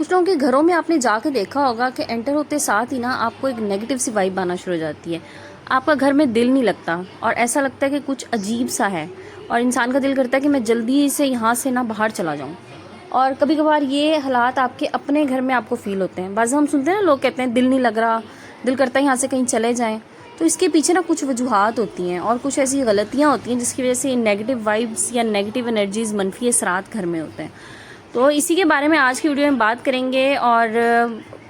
कुछ लोगों के घरों में आपने जाके देखा होगा कि एंटर होते साथ ही ना आपको एक नेगेटिव सी वाइब आना शुरू हो जाती है। आपका घर में दिल नहीं लगता और ऐसा लगता है कि कुछ अजीब सा है और इंसान का दिल करता है कि मैं जल्दी से यहाँ से ना बाहर चला जाऊँ। और कभी कभार ये हालात आपके अपने घर में आपको फील होते हैं। बाज़ हम सुनते हैं ना, लोग कहते हैं दिल नहीं लग रहा, दिल करता है यहाँ से कहीं चले जाएं। तो इसके पीछे ना कुछ वजूहात होती हैं और कुछ ऐसी गलतियाँ होती हैं जिसकी वजह से नेगेटिव वाइब्स या नेगेटिव एनर्जीज, मनफी असरात घर में होते हैं। तो इसी के बारे में आज की वीडियो में बात करेंगे और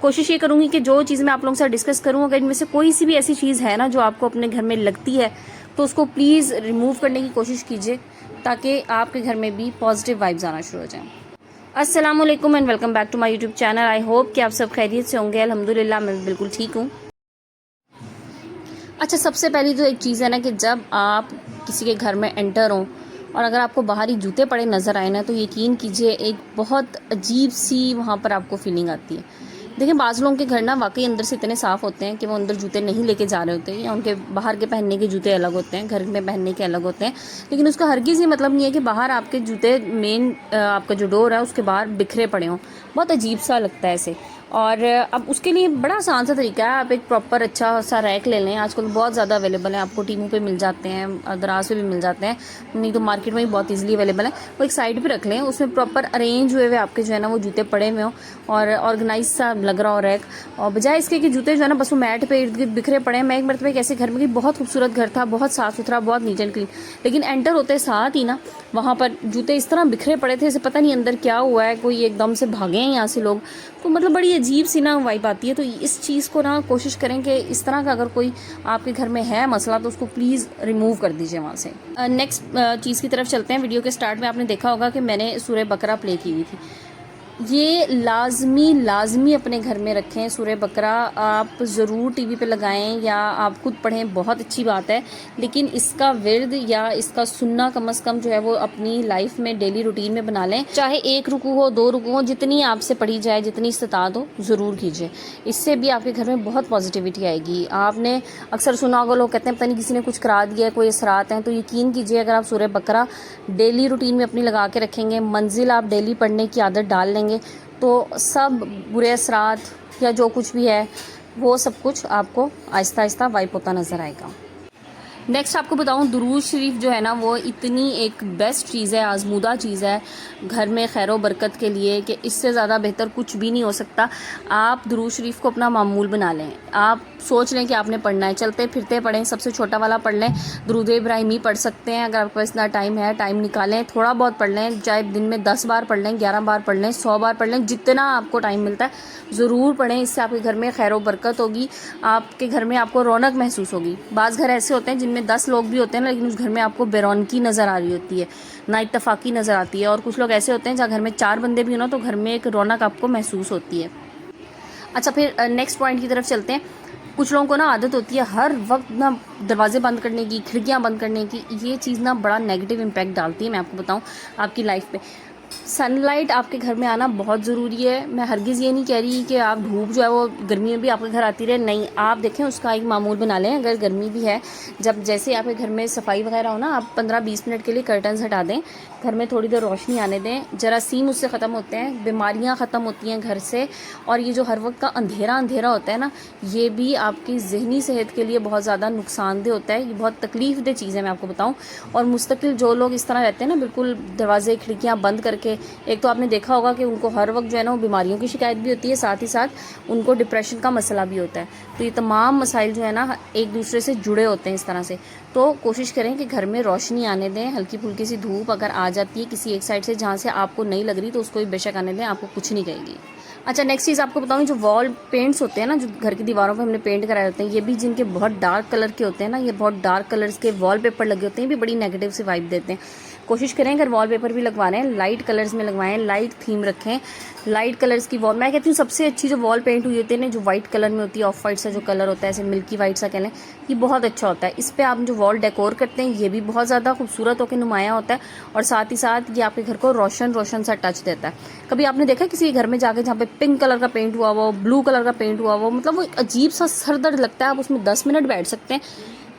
कोशिश ये करूंगी कि जो चीज़ मैं आप लोगों से डिस्कस करूं, अगर इनमें से कोई सी भी ऐसी चीज़ है ना जो आपको अपने घर में लगती है तो उसको प्लीज़ रिमूव करने की कोशिश कीजिए ताकि आपके घर में भी पॉजिटिव वाइब्स आना शुरू हो जाएं। अस्सलाम वालेकुम and welcome back to my YouTube channel. I hope कि आप सब खैरियत से होंगे। अल्हम्दुलिल्लाह मैं बिल्कुल ठीक हूँ। अच्छा, सबसे पहली तो एक चीज़ है ना कि जब आप किसी के घर में एंटर हों और अगर आपको बाहर ही जूते पड़े नज़र आए ना तो यकीन कीजिए एक बहुत अजीब सी वहाँ पर आपको फीलिंग आती है। देखिए, बाज़ लोगों के घर ना वाकई अंदर से इतने साफ़ होते हैं कि वो अंदर जूते नहीं लेके जा रहे होते या उनके बाहर के पहनने के जूते अलग होते हैं, घर में पहनने के अलग होते हैं। लेकिन उसका हरगिज़ ये मतलब नहीं है कि बाहर आपके जूते मेन आपका जो डोर है उसके बाहर बिखरे पड़े हों। बहुत अजीब सा लगता है ऐसे। और अब उसके लिए बड़ा आसान सा तरीका है, आप एक प्रॉपर अच्छा सा रैक ले लें। आजकल बहुत ज़्यादा अवेलेबल है, आपको टीमू पे मिल जाते हैं, दराज पे भी मिल जाते हैं, नहीं तो मार्केट में भी बहुत इजीली अवेलेबल है। वो एक साइड पे रख लें, उसमें प्रॉपर अरेंज हुए आपके जो है ना वो जूते पड़े हुए हों और ऑर्गेनाइज सा लग रहा हो रैक। और बजाय इसके कि जूते जो है ना बस वो मैट पे इर्द गिर्द बिखरे पड़े हैं। मैं एक मरतबा एक ऐसे घर में गई, बहुत खूबसूरत घर था, बहुत साफ़ सुथरा, बहुत नीट एंड क्लीन, लेकिन एंटर होते साथ ही ना वहाँ पर जूते इस तरह बिखरे पड़े थे, इसे पता नहीं अंदर क्या हुआ है, कोई एकदम से भागे हैं यहाँ से लोग। तो मतलब बड़ी अजीब सी ना वाइब आती है। तो इस चीज़ को ना कोशिश करें कि इस तरह का अगर कोई आपके घर में है मसला तो उसको प्लीज़ रिमूव कर दीजिए वहाँ से। नेक्स्ट चीज़ की तरफ चलते हैं। वीडियो के स्टार्ट में आपने देखा होगा कि मैंने सूरह बकरा प्ले की हुई थी। ये लाजमी अपने घर में रखें। सूरह बकरा आप ज़रूर टीवी पे लगाएं या आप खुद पढ़ें, बहुत अच्छी बात है। लेकिन इसका विर्द या इसका सुन्ना कम से कम जो है वो अपनी लाइफ में डेली रूटीन में बना लें। चाहे 1 रुकू हो, 2 रुकू हो, जितनी आपसे पढ़ी जाए, जितनी इस्तात हो, ज़रूर कीजिए। इससे भी आपके घर में बहुत पॉजिटिविटी आएगी। आपने अक्सर सुना होगा, लोग कहते हैं पता नहीं किसी ने कुछ करा दिया है, कोई असरात हैं। तो यकीन कीजिए अगर आप सूरह बकरा डेली रूटीन में अपनी लगा के रखेंगे, मंजिल आप डेली पढ़ने की आदत डाल लेंगे, तो सब बुरे असरात या जो कुछ भी है वो सब कुछ आपको आहिस्ता आहिस्ता वाइप होता नज़र आएगा। नेक्स्ट आपको बताऊं, दुरूद शरीफ जो है ना वो इतनी एक बेस्ट चीज़ है, आजमूदा चीज़ है घर में खैर बरकत के लिए कि इससे ज़्यादा बेहतर कुछ भी नहीं हो सकता। आप दुरूद शरीफ को अपना मामूल बना लें। आप सोच लें कि आपने पढ़ना है, चलते फिरते पढ़ें, सबसे छोटा वाला पढ़ लें, दुरूद इब्राहिमी पढ़ सकते हैं। अगर आपके पास इतना टाइम है, टाइम निकालें, थोड़ा बहुत पढ़ लें, चाहे दिन में 10 बार पढ़ लें, 11 बार पढ़ लें, 100 बार पढ़ लें, जितना आपको टाइम मिलता है ज़रूर पढ़ें। इससे आपके घर में खैर बरकत होगी, आपके घर में आपको रौनक महसूस होगी। बाज़ घर ऐसे होते हैं जिनमें 10 लोग भी होते हैं लेकिन उस घर में आपको बेरौनकी नज़र आ रही होती है, ना इत्तफाकी नज़र आती है। और कुछ लोग ऐसे होते हैं जहाँ घर में 4 बंदे भी हो ना तो घर में एक रौनक आपको महसूस होती है। अच्छा, फिर नेक्स्ट पॉइंट की तरफ चलते हैं। कुछ लोगों को ना आदत होती है हर वक्त ना दरवाजे बंद करने की, खिड़कियाँ बंद करने की। ये चीज़ ना बड़ा नेगेटिव इम्पैक्ट डालती है, मैं आपको बताऊँ, आपकी लाइफ पे। सनलाइट आपके घर में आना बहुत ज़रूरी है। मैं हरगिज़ ये नहीं कह रही कि आप धूप जो है वो गर्मी में भी आपके घर आती रहे, नहीं। आप देखें उसका एक मामूल बना लें। अगर गर्मी भी है, जब जैसे आपके घर में सफाई वगैरह हो ना, आप 15-20 मिनट के लिए कर्टन्स हटा दें, घर में थोड़ी देर रोशनी आने दें, जरासीम उससे ख़त्म होते हैं, बीमारियाँ ख़त्म होती हैं घर से। और ये जो हर वक्त का अंधेरा होता है ना, ये भी आपकी ज़हनी सेहत के लिए बहुत ज़्यादा नुकसानदेह होता है। ये बहुत तकलीफ़देह चीज़ है, मैं आपको बताऊँ। और मुस्तकिल जो लोग इस तरह रहते हैं ना, बिल्कुल दरवाजे खिड़कियाँ बंद करके, एक तो आपने देखा होगा कि उनको हर वक्त जो है ना वो बीमारियों की शिकायत भी होती है, साथ ही साथ उनको डिप्रेशन का मसला भी होता है। तो ये तमाम मसाइल जो है ना एक दूसरे से जुड़े होते हैं इस तरह से। तो कोशिश करें कि घर में रोशनी आने दें। हल्की फुल्की सी धूप अगर आ जाती है किसी एक साइड से जहाँ से आपको नहीं लग रही तो उसको भी बेशक आने दें, आपको कुछ नहीं कहेगी। अच्छा, नेक्स्ट चीज़ आपको बताऊँ, जो वॉल पेंट्स होते हैं ना, जो घर की दीवारों पे हमने पेंट कराए होते हैं, ये भी जिनके बहुत डार्क कलर के होते हैं ना, ये बहुत डार्क कलर्स के वॉलपेपर लगे होते हैं, ये भी बड़ी नेगेटिव सी वाइब देते हैं। कोशिश करें अगर वॉलपेपर भी लगवा रहे हैं लाइट कलर्स में लगवाएं, लाइट थीम रखें, लाइट कलर्स की वॉल। मैं कहती हूँ सबसे अच्छी जो वॉल पेंट हुई होती है ना, जो वाइट कलर में होती है, ऑफ वाइट सा जो कलर होता है, ऐसे मिल्की वाइट सा कह लें, ये बहुत अच्छा होता है। इस पर आप जो वॉल डेकोर करते हैं ये भी बहुत ज़्यादा खूबसूरत होकर नुमाया होता है और साथ ही साथ ये आपके घर को रोशन रोशन सा टच देता है। कभी आपने देखा किसी घर में जाके जहाँ पे पिंक कलर का पेंट हुआ हुआ, ब्लू कलर का पेंट हुआ हुआ, मतलब वो एक अजीब सा सरदर्द लगता है। आप उसमें 10 मिनट बैठ सकते हैं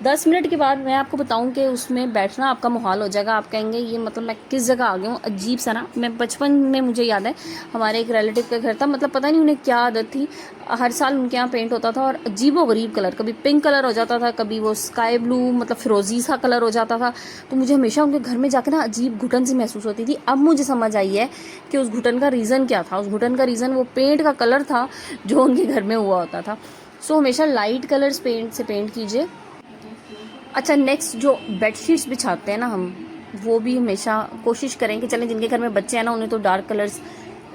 10 मिनट के बाद मैं आपको बताऊं कि उसमें बैठना आपका मुहाल हो जाएगा। आप कहेंगे ये मतलब मैं किस जगह आ गया हूँ, अजीब सा ना। मैं बचपन में मुझे याद है हमारे एक रिलेटिव का घर था, मतलब पता नहीं उन्हें क्या आदत थी, हर साल उनके यहाँ पेंट होता था और अजीबो गरीब कलर, कभी पिंक कलर हो जाता था, कभी वो स्काई ब्लू मतलब फिरोजी सा कलर हो जाता था। तो मुझे हमेशा उनके घर में जाकर ना अजीब घुटन सी महसूस होती थी। अब मुझे समझ आई है कि उस घुटन का रीज़न क्या था। उस घुटन का रीज़न वो पेंट का कलर था जो उनके घर में हुआ होता था। सो हमेशा लाइट कलर्स पेंट से पेंट कीजिए। अच्छा, नेक्स्ट जो बेडशीट्स बिछाते हैं ना हम, वो भी हमेशा कोशिश करें कि चलें, जिनके घर में बच्चे हैं ना उन्हें तो डार्क कलर्स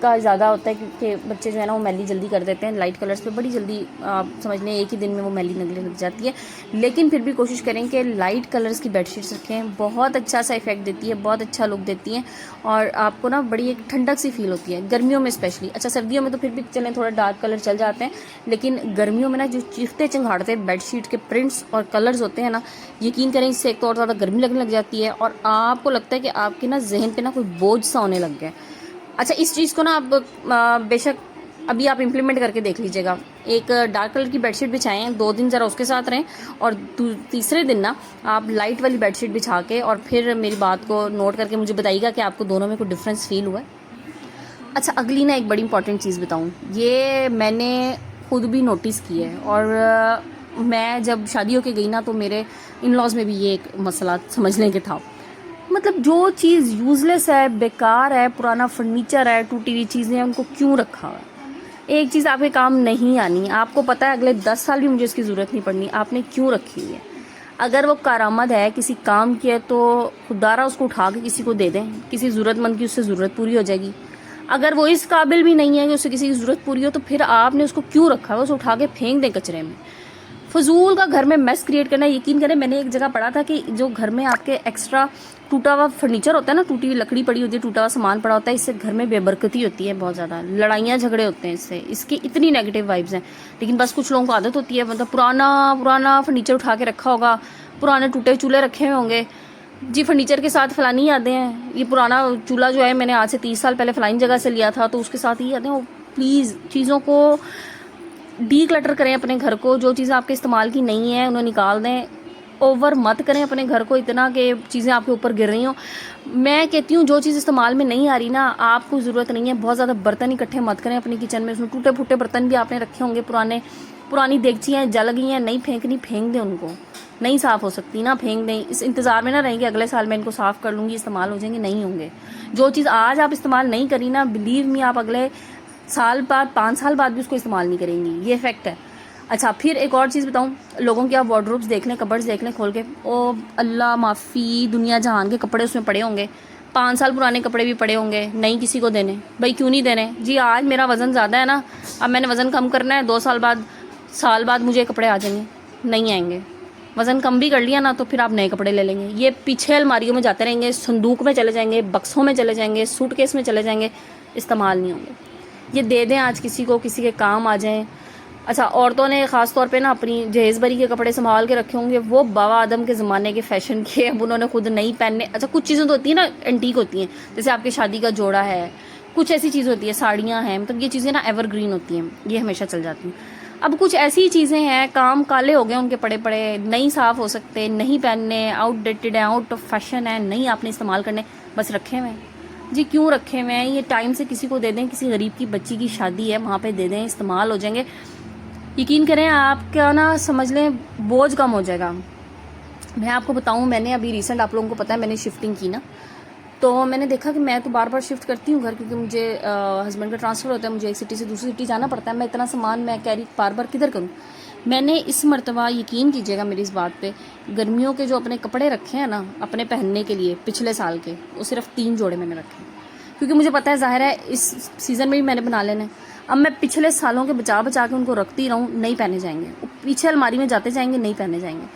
का ज़्यादा होता है क्योंकि बच्चे जो है ना वो मैली जल्दी कर देते हैं। लाइट कलर्स पे बड़ी जल्दी आप समझ लें एक ही दिन में वो मैली लगने लग जाती है। लेकिन फिर भी कोशिश करें कि लाइट कलर्स की बेडशीट्स रखें, बहुत अच्छा सा इफेक्ट देती है, बहुत अच्छा लुक देती हैं और आपको ना बड़ी एक ठंडक सी फील होती है गर्मियों में स्पेशली। अच्छा, सर्दियों में तो फिर भी चलें थोड़ा डार्क कलर चल जाते हैं, लेकिन गर्मियों में ना जो चिफ्ते चिंगाड़ते बेडशीट के प्रिंट्स और कलर्स होते हैं ना, यकीन करें इससे एक तो और ज़्यादा गर्मी लगने लग जाती है और आपको लगता है कि आपके ना जहन पे ना कोई बोझ सा होने लग गया। अच्छा, इस चीज़ को ना आप बेशक अभी आप इम्प्लीमेंट करके देख लीजिएगा। एक डार्क कलर की बेडशीट बिछाएं, 2 दिन ज़रा उसके साथ रहें और तीसरे दिन ना आप लाइट वाली बेडशीट बिछा के और फिर मेरी बात को नोट करके मुझे बताइएगा कि आपको दोनों में कोई डिफरेंस फील हुआ है। अच्छा, अगली ना एक बड़ी इंपॉर्टेंट चीज़ बताऊँ, ये मैंने खुद भी नोटिस की है और मैं जब शादी होके गई ना तो मेरे इन लॉज में भी ये एक मसला समझने के था। मतलब जो चीज़ यूज़लेस है, बेकार है, पुराना फर्नीचर है, टूटी हुई चीज़ें हैं, उनको क्यों रखा हुआ है। एक चीज़ आपके काम नहीं आनी, आपको पता है अगले 10 साल भी मुझे इसकी ज़रूरत नहीं पड़नी, आपने क्यों रखी हुई है। अगर वो कारआमद है, किसी काम की है, तो खुदारा उसको उठा के किसी को दे दें, किसी ज़रूरतमंद की उससे ज़रूरत पूरी हो जाएगी। अगर वो इस काबिल भी नहीं है कि उससे किसी की ज़रूरत पूरी हो, तो फिर आपने उसको क्यों रखा है, उसे उठा के फेंक दें कचरे में। फजूल का घर में मेस क्रिएट करना। यकीन करें मैंने एक जगह पढ़ा था कि जो घर में आपके एक्स्ट्रा टूटा हुआ फर्नीचर होता है ना, टूटी हुई लकड़ी पड़ी होती है, टूटा हुआ सामान पड़ा होता है, इससे घर में बेबरकती होती है, बहुत ज़्यादा लड़ाइयाँ झगड़े होते हैं इससे, इसकी इतनी नेगेटिव वाइब्स हैं। लेकिन बस कुछ लोगों को आदत होती है, मतलब पुराना पुराना फर्नीचर उठा के रखा होगा, पुराने टूटे चूल्हे रखे हुए होंगे जी, फर्नीचर के साथ फलानी यादें हैं। ये पुराना चूल्हा जो है मैंने आज से 30 साल पहले फलानी जगह से लिया था, तो उसके साथ ही यादें। प्लीज़ चीज़ों को डी क्लटर करें अपने घर को, जो चीज़ें आपके इस्तेमाल की नहीं है उन्हें निकाल दें। ओवर मत करें अपने घर को इतना कि चीज़ें आपके ऊपर गिर रही हों। मैं कहती हूँ जो चीज़ इस्तेमाल में नहीं आ रही ना, आपको ज़रूरत नहीं है, बहुत ज़्यादा बर्तन इकट्ठे मत करें अपनी किचन में। उसमें टूटे फूटे बर्तन भी आपने रखे होंगे, पुरानी देगचियाँ जल गई हैं, नहीं फेंकनी, फेंक दें उनको। नहीं साफ़ हो सकती ना, फेंक दें। इस इंतज़ार में ना रहेंगे अगले साल मैं इनको साफ़ कर लूँगी, इस्तेमाल हो जाएंगे, नहीं होंगे। जो चीज़ आज आप इस्तेमाल नहीं करी ना, बिलीव मी, आप अगले साल बाद 5 साल बाद भी उसको इस्तेमाल नहीं करेंगी, ये फैक्ट है। अच्छा, फिर एक और चीज़ बताऊं, लोगों के आप वार्डरोब्स देख लें, कबर्ड्स देख लें खोल के, ओ अल्लाह माफ़ी, दुनिया जहान के कपड़े उसमें पड़े होंगे, 5 साल पुराने कपड़े भी पड़े होंगे, नहीं किसी को देने। भाई क्यों नहीं देने जी, आज मेरा वज़न ज़्यादा है ना, अब मैंने वज़न कम करना है, 2 साल बाद मुझे कपड़े आ जाएंगे, नहीं आएंगे। वज़न कम भी कर लिया ना तो फिर आप नए कपड़े ले लेंगे, ये पीछे अलमारियों में जाते रहेंगे, संदूक में चले जाएंगे, बक्सों में चले जाएंगे, सूटकेस में चले जाएंगे, इस्तेमाल नहीं होंगे। ये दे दें आज किसी को, किसी के काम आ जाएं। अच्छा, औरतों ने ख़ास तौर पे ना अपनी जहेज़ बरी के कपड़े संभाल के रखे होंगे, वो बाबा आदम के ज़माने के फ़ैशन के, अब उन्होंने खुद नहीं पहनने। अच्छा, कुछ चीज़ें तो होती हैं ना एंटीक होती हैं, जैसे आपकी शादी का जोड़ा है, कुछ ऐसी चीज़ होती है, साड़ियाँ हैं, मतलब ये चीज़ें ना एवरग्रीन होती हैं, ये हमेशा चल जाती हैं। अब कुछ ऐसी चीज़ें हैं, काम काले हो गए उनके पड़े पड़े, नहीं साफ़ हो सकते, नहीं पहनने, आउटडेटेड हैं, आउट ऑफ फैशन है, नहीं आपने इस्तेमाल करने, बस रखे हुए हैं जी। क्यों रखे हुए हैं, ये टाइम से किसी को दे दें, किसी गरीब की बच्ची की शादी है वहाँ पे दे दें, इस्तेमाल हो जाएंगे। यकीन करें आपका ना समझ लें बोझ कम हो जाएगा। मैं आपको बताऊं, मैंने अभी रिसेंट, आप लोगों को पता है मैंने शिफ्टिंग की ना, तो मैंने देखा कि मैं तो बार बार शिफ्ट करती हूँ घर, क्योंकि मुझे हस्बैंड का ट्रांसफ़र होता है, मुझे एक सिटी से दूसरी सिटी जाना पड़ता है, मैं इतना सामान मैं कैरी बार बार किधर करूँ। मैंने इस मरतबा, यकीन कीजिएगा मेरी इस बात पे, गर्मियों के जो अपने कपड़े रखे हैं ना अपने पहनने के लिए पिछले साल के, वो सिर्फ 3 जोड़े मैंने रखे, क्योंकि मुझे पता है ज़ाहिर है इस सीज़न में भी मैंने बना लेना है। अब मैं पिछले सालों के बचा बचा के उनको रखती रहूँ, नहीं पहने जाएंगे, पीछे अलमारी में जाते जाएंगे, नहीं पहने जाएंगे।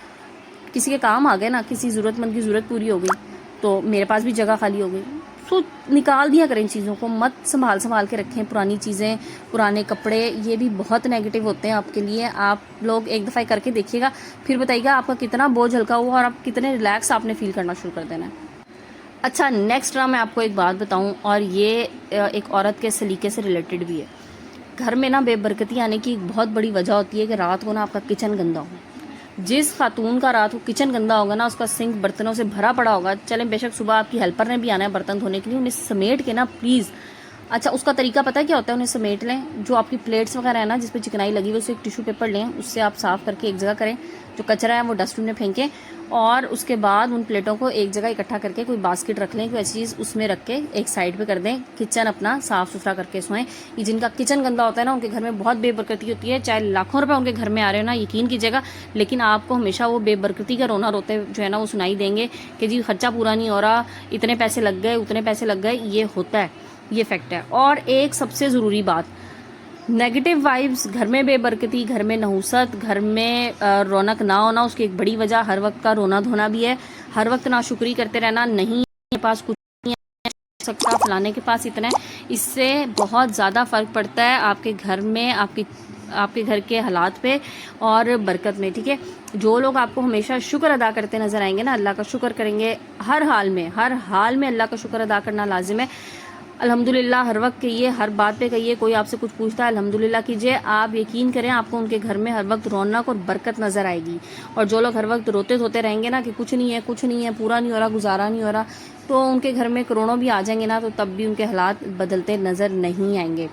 किसी के काम आ गए ना, किसी ज़रूरतमंद की ज़रूरत पूरी हो गई, तो मेरे पास भी जगह खाली हो गई, तो निकाल दिया करें चीज़ों को, मत संभाल के रखें पुरानी चीज़ें, पुराने कपड़े, ये भी बहुत नेगेटिव होते हैं आपके लिए। आप लोग एक दफ़ा करके देखिएगा, फिर बताइएगा आपका कितना बोझ हल्का हुआ और आप कितने रिलैक्स आपने फील करना शुरू कर देना है। अच्छा, नेक्स्ट मैं आपको एक बात बताऊं, और ये एक औरत के सलीके से रिलेटेड भी है। घर में ना बेबरकती आने की एक बहुत बड़ी वजह होती है कि रात को ना आपका किचन गंदा हो। जिस खातून का रात को किचन गंदा होगा ना, उसका सिंक बर्तनों से भरा पड़ा होगा, चलें बेशक सुबह आपकी हेल्पर ने भी आना है बर्तन धोने के लिए, उन्हें समेट के ना प्लीज़, अच्छा उसका तरीका पता है क्या होता है, उन्हें समेट लें। जो आपकी प्लेट्स वगैरह है ना जिस पे चिकनाई लगी हुई, उसे एक टिश्यू पेपर लें, उससे आप साफ़ करके एक जगह करें, जो कचरा है वो डस्टबिन में फेंकें, और उसके बाद उन प्लेटों को एक जगह इकट्ठा करके कोई बास्केट रख लें, कोई ऐसी चीज़ उसमें रख के एक साइड पे कर दें। किचन अपना साफ़ सुथरा करके सोएं। ये जिनका किचन गंदा होता है ना, उनके घर में बहुत बेबरकती होती है, चाहे लाखों रुपए उनके घर में आ रहे हो ना, यकीन कीजिएगा, लेकिन आपको हमेशा वो बेबरकती का रोना रोते जो है ना वो सुनाई देंगे कि जी खर्चा पूरा नहीं हो रहा, इतने पैसे लग गए, उतने पैसे लग गए। ये होता है, ये फैक्ट है। और एक सबसे ज़रूरी बात, नेगेटिव वाइब्स, घर में बेबरकती, घर में नहुसत, घर में रौनक ना होना, उसकी एक बड़ी वजह हर वक्त का रोना धोना भी है। हर वक्त नाशुक्री करते रहना, नहीं मेरे पास कुछ नहीं है सकता, फलाने के पास इतना है, इससे बहुत ज़्यादा फ़र्क पड़ता है आपके घर में, आपके घर के हालात पे और बरकत में। ठीक है, जो लोग आपको हमेशा शुक्र अदा करते नजर आएंगे ना, अल्लाह का शुक्र करेंगे हर हाल में, हर हाल में अल्लाह का शुक्र अदा करना लाजिम है। अल्हम्दुलिल्लाह हर वक्त कहिए, हर बात पे कहिए, कोई आपसे कुछ पूछता है अल्हम्दुलिल्लाह कीजिए। आप यकीन करें आपको उनके घर में हर वक्त रौनक और बरकत नज़र आएगी। और जो लोग हर वक्त रोते धोते रहेंगे ना कि कुछ नहीं है, कुछ नहीं है, पूरा नहीं हो रहा, गुजारा नहीं हो रहा, तो उनके घर में करोड़ों भी आ जाएंगे ना, तो तब भी उनके हालात बदलते नज़र नहीं आएंगे।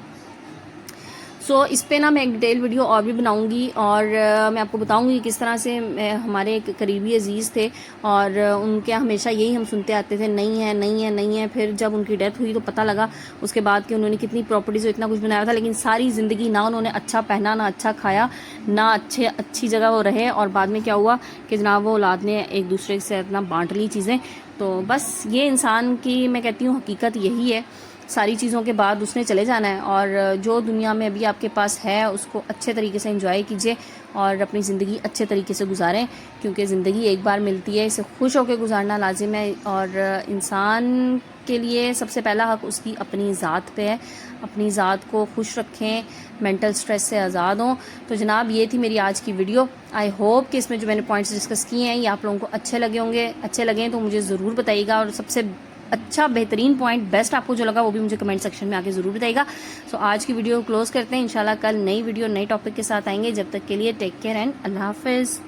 सो इस पे ना मैं एक डिटेल वीडियो और भी बनाऊंगी, और मैं आपको बताऊंगी किस तरह से हमारे एक करीबी अजीज़ थे, और उनके हमेशा यही हम सुनते आते थे, नहीं है नहीं है नहीं है। फिर जब उनकी डेथ हुई तो पता लगा उसके बाद कि उन्होंने कितनी प्रॉपर्टीज़ और इतना कुछ बनाया था, लेकिन सारी ज़िंदगी ना उन्होंने अच्छा पहना, ना अच्छा खाया, ना अच्छी जगह वो रहे, और बाद में क्या हुआ कि जनाब वो औलाद ने एक दूसरे से अपना बांट ली चीज़ें। तो बस ये इंसान की मैं कहती हूँ हकीकत यही है, सारी चीज़ों के बाद उसने चले जाना है, और जो दुनिया में अभी आपके पास है उसको अच्छे तरीके से एंजॉय कीजिए और अपनी ज़िंदगी अच्छे तरीके से गुजारें, क्योंकि ज़िंदगी एक बार मिलती है, इसे खुश होकर गुजारना लाजिम है। और इंसान के लिए सबसे पहला हक उसकी अपनी ज़ात पे है, अपनी ज़ात को खुश रखें, मेंटल स्ट्रेस से आज़ाद हों। तो जनाब ये थी मेरी आज की वीडियो। आई होप कि इसमें जो मैंने पॉइंट्स डिस्कस किए हैं ये आप लोगों को अच्छे लगे होंगे। अच्छे लगे तो मुझे ज़रूर बताइएगा, और सबसे अच्छा बेहतरीन पॉइंट बेस्ट आपको जो लगा वो भी मुझे कमेंट सेक्शन में आके ज़रूर बताइएगा। सो आज की वीडियो क्लोज करते हैं, इंशाल्लाह कल नई वीडियो नई टॉपिक के साथ आएंगे। जब तक के लिए टेक केयर एंड अल्लाह हाफिज़।